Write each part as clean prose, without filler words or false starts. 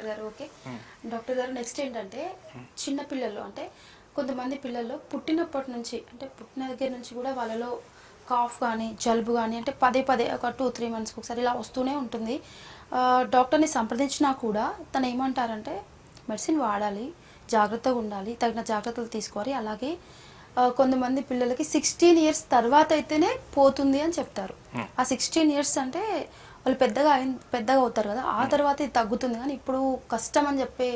Doctor గారు. Okay doctor గారు, next ఏంటంటే చిన్న పిల్లలు అంటే కొంతమంది పిల్లలు పుట్టినప్పటి నుంచి అంటే పుట్టిన దగ్గర నుంచి కూడా వాళ్ళలో కాఫ్ కానీ జలుబు కానీ అంటే పదే పదే ఒక 2-3 మంత్స్కి ఒకసారి ఇలా వస్తూనే ఉంటుంది. డాక్టర్ని సంప్రదించినా కూడా తను ఏమంటారంటే మెడిసిన్ వాడాలి, జాగ్రత్తగా ఉండాలి, తగిన జాగ్రత్తలు తీసుకోవాలి. అలాగే కొంతమంది పిల్లలకి 16 ఇయర్స్ తర్వాత అయితేనే పోతుంది అని చెప్తారు. ఆ 16 ఇయర్స్ అంటే వాళ్ళు పెద్దగా అవుతారు కదా, ఆ తర్వాత ఇది తగ్గుతుంది. కానీ ఇప్పుడు కష్టం అని చెప్పే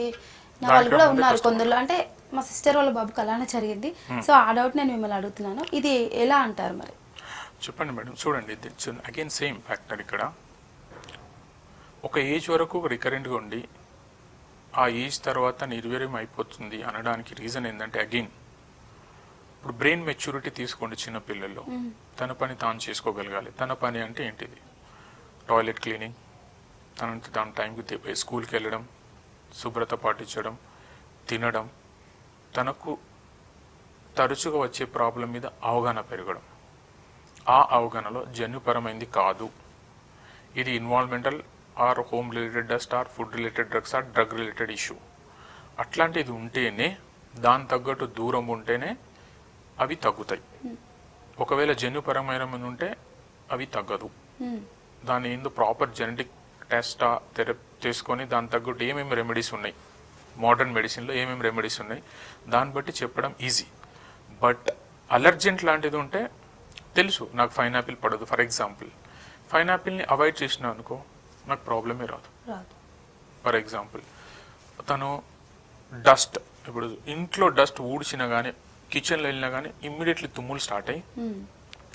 వాళ్ళు కూడా ఉన్నారు కొందరు. అంటే మా సిస్టర్ వాళ్ళ బాబుకి అలానే జరిగింది. సో ఆ డౌట్ నేను మిమ్మల్ని అడుగుతున్నాను, ఇది ఎలా అంటారు మరి? చెప్పండి మేడం. చూడండి, అగైన్ సేమ్ ఫ్యాక్టర్. ఇక్కడ ఒక ఏజ్ వరకు రికరెంట్గా ఉండి ఆ ఏజ్ తర్వాత నిర్వీర్యం అయిపోతుంది అనడానికి రీజన్ ఏంటంటే, అగైన్ ఇప్పుడు బ్రెయిన్ మెచ్యూరిటీ తీసుకోండి. చిన్న పిల్లల్లో తన పని తాను చేసుకోగలగాలి. తన పని అంటే ఏంటిది? టాయిలెట్ క్లీనింగ్, తన టైంకి స్కూల్కి వెళ్ళడం, శుభ్రత పాటించడం, తినడం, తనకు తరచుగా వచ్చే ప్రాబ్లం మీద అవగాహన పెరగడం. ఆ అవగాహనలో జన్యుపరమైంది కాదు, ఇది environmental or home related dust or food related drugs or drug related issue. అట్లాంటిది ఉంటేనే, దాని తగ్గట్టు దూరం ఉంటేనే అవి తగ్గుతాయి. ఒకవేళ జన్యుపరమైన ఉంటే అవి తగ్గదు. దాని ఏందో ప్రాపర్ జెనెటిక్ టెస్ట్ చేసుకొని దాని తగ్గట్టు ఏమేమి రెమెడీస్ ఉన్నాయి, మోడర్న్ మెడిసిన్లో ఏమేమి రెమెడీస్ ఉన్నాయి, దాన్ని బట్టి చెప్పడం ఈజీ. బట్ అలర్జెంట్ లాంటిది ఉంటే తెలుసు, నాకు పైనాపిల్ పడదు ఫర్ ఎగ్జాంపుల్, పైనాపిల్ని అవాయిడ్ చేసిన అనుకో నాకు ప్రాబ్లమే రాదు. ఫర్ ఎగ్జాంపుల్ తను డస్ట్, ఇప్పుడు ఇంట్లో డస్ట్ ఊడ్చినా కానీ కిచెన్లో వెళ్ళినా కానీ ఇమ్మీడియట్లీ తుమ్ములు స్టార్ట్ అయ్యి,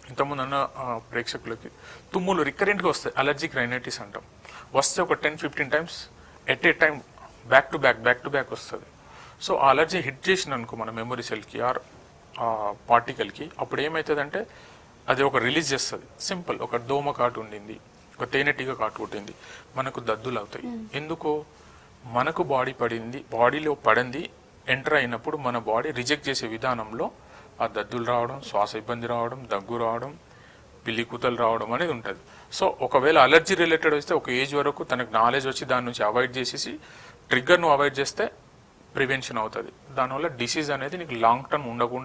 ఇంతకుముందు అన్న ప్రేక్షకులకి తుమ్ములు రికరెంట్గా వస్తాయి, అలర్జిక్ రైనైటిస్ అంటాం. వస్తే ఒక 10-15 times at a time back to back వస్తుంది. సో ఆ అలర్జీ హిట్ చేసిన అనుకో మన మెమరీ సెల్కి ఆర్ పార్టికల్కి, అప్పుడు ఏమవుతుందంటే అది ఒక రిలీజ్ చేస్తుంది. సింపుల్, ఒక దోమ కాటు ఉండింది, ఒక తేనెటీగ కాటు కొట్టింది, మనకు దద్దులు అవుతాయి. ఎందుకో మనకు బాడీలో పడింది ఎంటర్ అయినప్పుడు మన బాడీ రిజెక్ట్ చేసే విధానంలో ఆ దద్దులు రావడం, శ్వాస ఇబ్బంది రావడం, దగ్గు రావడం, పిల్లి కూతలు రావడం అనేది ఉంటుంది. సో ఒకవేళ అలర్జీ రిలేటెడ్ వస్తే ఒక ఏజ్ వరకు తనకు నాలెడ్జ్ వచ్చి దాని నుంచి అవాయిడ్ చేసేసి ట్రిగ్గర్ను అవాయిడ్ చేస్తే ప్రివెన్షన్ అవుతుంది. దానివల్ల డిసీజ్ అనేది నీకు లాంగ్ టర్మ్ ఉండకుండా